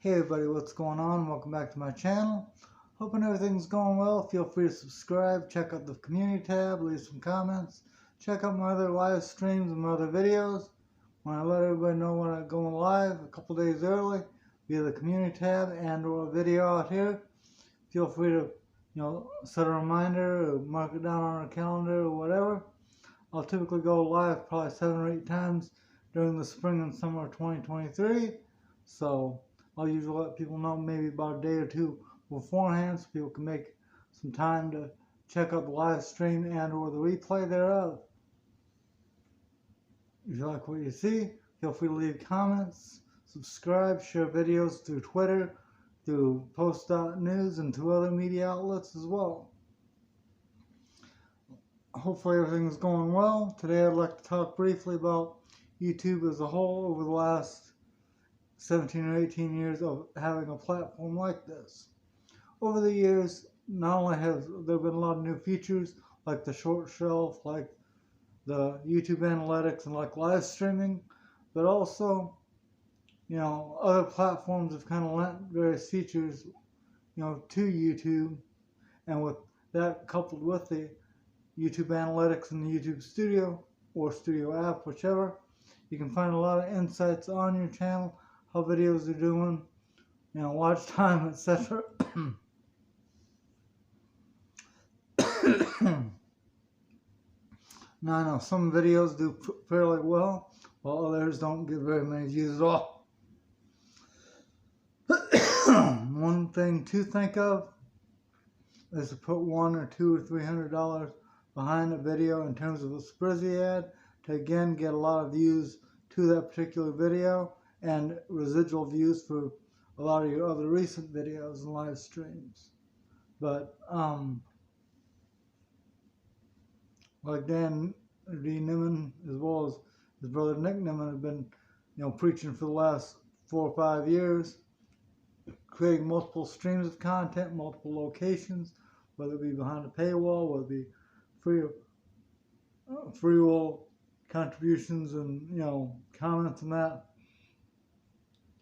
Hey everybody, what's going on? Welcome back to my channel. Hoping everything's going well. Feel free to subscribe, check out the community tab, leave some comments, check out my other live streams and my other videos. When I let everybody know when I'm going live a couple days early via the community tab and or a video out here, feel free to set a reminder or mark it down on a calendar or whatever. I'll typically go live probably 7 or 8 times during the spring and summer of 2023. So I'll usually let people know maybe about a day or two beforehand so people can make some time to check out the live stream and or the replay thereof. If you like what you see, feel free to leave comments, subscribe, share videos through Twitter, through post.news, and through other media outlets as well. Hopefully everything's going well. Today I'd like to talk briefly about YouTube as a whole over the last 17 or 18 years of having a platform like this. Over the years, not only have there been a lot of new features like the short shelf, like the YouTube analytics, and like live streaming, but also, other platforms have kind of lent various features, to YouTube, and with that coupled with the YouTube analytics and the YouTube Studio or Studio app, whichever, you can find a lot of insights on your channel, how videos are doing, watch time, etc. Now I know some videos do fairly well, while others don't get very many views at all. One thing to think of is to put $100 or $200 or $300 behind a video in terms of a Sprizzy ad to again get a lot of views to that particular video and residual views for a lot of your other recent videos and live streams. But like Dan D. Nimmin as well as his brother Nick Nimmin have been preaching for the last 4 or 5 years, creating multiple streams of content, multiple locations, whether it be behind a paywall, whether it be free will contributions and comments and that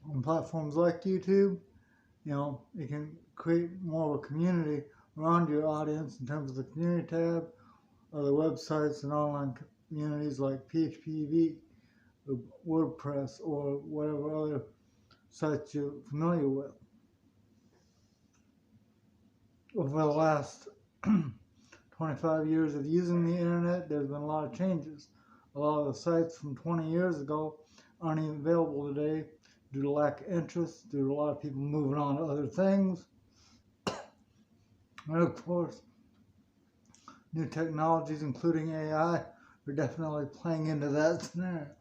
on platforms like YouTube. You can create more of a community around your audience in terms of the community tab, other websites and online communities like PHP, or WordPress, or whatever other sites you're familiar with. Over the last 25 years of using the internet, there's been a lot of changes. A lot of the sites from 20 years ago aren't even available today due to lack of interest, due to a lot of people moving on to other things. And of course, new technologies, including AI, are definitely playing into that scenario.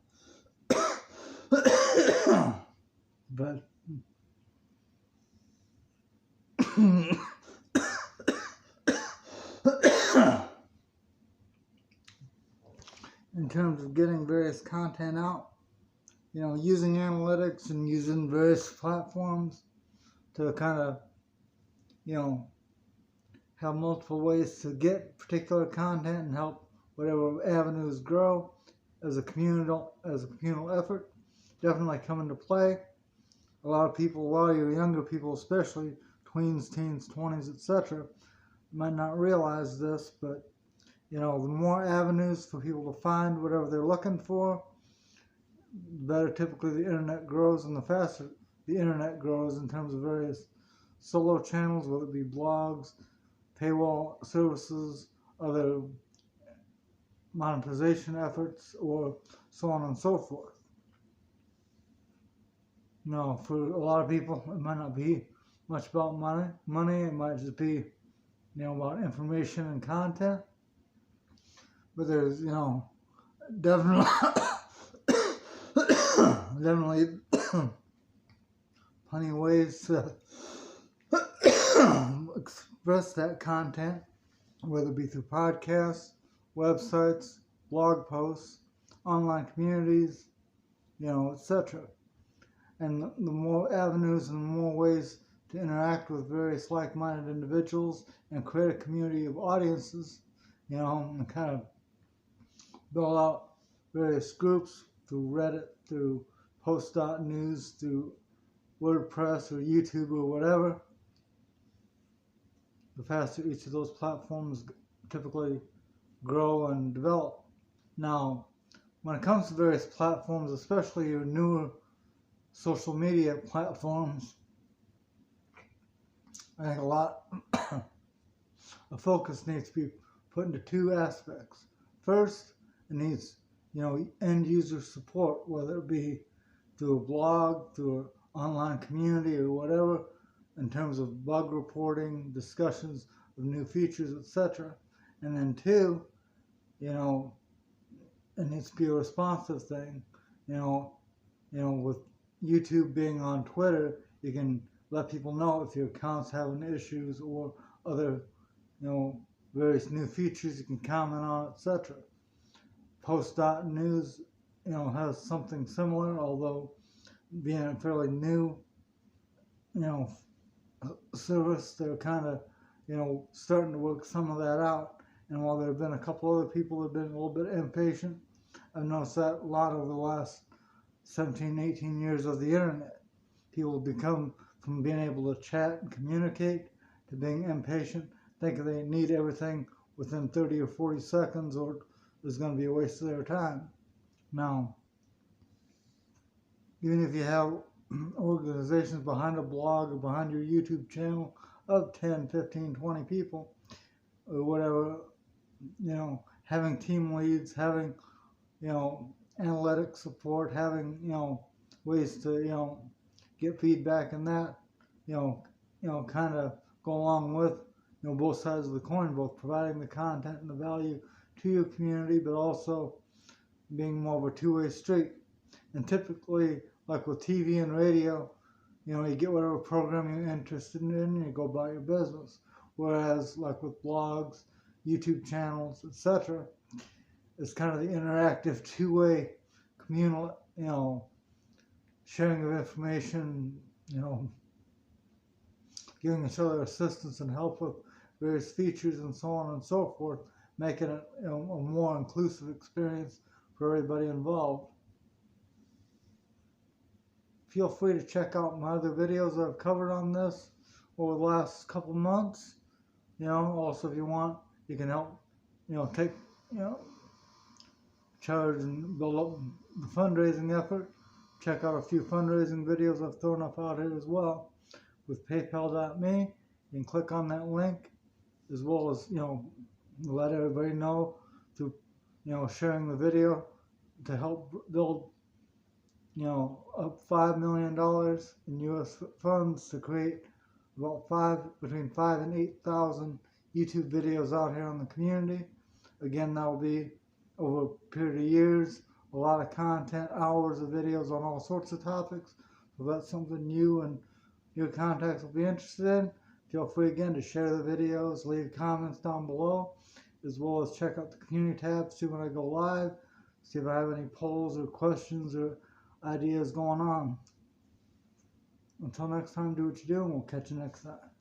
But in terms of getting various content out, using analytics and using various platforms to kind of, have multiple ways to get particular content and help whatever avenues grow as a communal effort, definitely come into play. A lot of your younger people, especially tweens, teens, 20s, etc., might not realize this, but the more avenues for people to find whatever they're looking for, the better typically the internet grows, and the faster the internet grows in terms of various solo channels, whether it be blogs, paywall services, other monetization efforts, or so on and so forth. For a lot of people, it might not be much about money. It might just be, about information and content. But there's, definitely plenty of ways to express that content, whether it be through podcasts, websites, blog posts, online communities, etc. And the more avenues and the more ways to interact with various like-minded individuals and create a community of audiences, and kind of build out various groups through Reddit, through post.news, through WordPress or YouTube or whatever, the faster each of those platforms typically grow and develop. Now, when it comes to various platforms, especially your newer social media platforms, I think a lot of focus needs to be put into two aspects. First, it needs, end user support, whether it be through a blog, through an online community or whatever, in terms of bug reporting, discussions of new features, etc. And then two, it needs to be a responsive thing. With YouTube being on Twitter, you can let people know if your account's having issues or other, various new features you can comment on, etc. Post.news, has something similar, although being a fairly new, service, they're kind of, starting to work some of that out. And while there have been a couple other people that have been a little bit impatient, I've noticed that a lot over the last 17, 18 years of the internet. People become from being able to chat and communicate to being impatient, thinking they need everything within 30 or 40 seconds or it's going to be a waste of their time. Now, even if you have organizations behind a blog or behind your YouTube channel of 10, 15, 20 people or whatever, having team leads, having, analytic support, having, ways to, get feedback and that, kind of go along with, both sides of the coin, both providing the content and the value to your community, but also being more of a two-way street. And typically, like with TV and radio, you get whatever program you're interested in and you go about your business. Whereas, like with blogs, YouTube channels, etc., it's kind of the interactive two-way communal, sharing of information, giving each other assistance and help with various features and so on and so forth, making it a more inclusive experience for everybody involved. Feel free to check out my other videos that I've covered on this over the last couple months. Also if you want, you can help, take, charge and build up the fundraising effort. Check out a few fundraising videos I've thrown up out here as well with paypal.me. You can click on that link, as well as, let everybody know through, sharing the video to help build, up $5 million in U.S. funds to create about between 5 and 8,000 YouTube videos out here in the community. Again, that will be over a period of years, a lot of content, hours of videos on all sorts of topics. So if that's something you and your contacts will be interested in, feel free again to share the videos, leave comments down below, as well as check out the community tab, see when I go live, see if I have any polls or questions or ideas going on. Until next time, do what you do, and we'll catch you next time.